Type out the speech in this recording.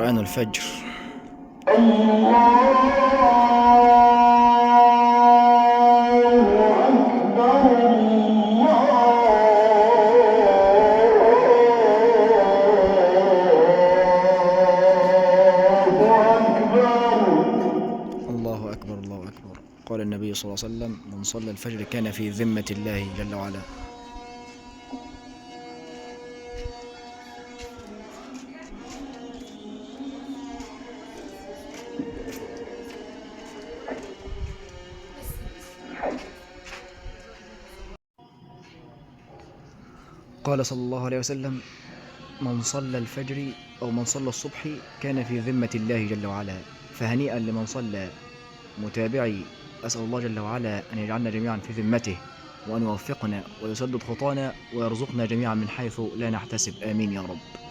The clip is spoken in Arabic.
قرآن الفجر. الله أكبر الله أكبر. قال النبي صلى الله عليه وسلم: من صلى الفجر كان في ذمة الله جل وعلا. قال صلى الله عليه وسلم: من صلى الفجر أو من صلى الصبح كان في ذمة الله جل وعلا. فهنيئا لمن صلى متابعي. أسأل الله جل وعلا أن يجعلنا جميعا في ذمته، وأن يوفقنا ويسدد خطانا ويرزقنا جميعا من حيث لا نحتسب. آمين يا رب.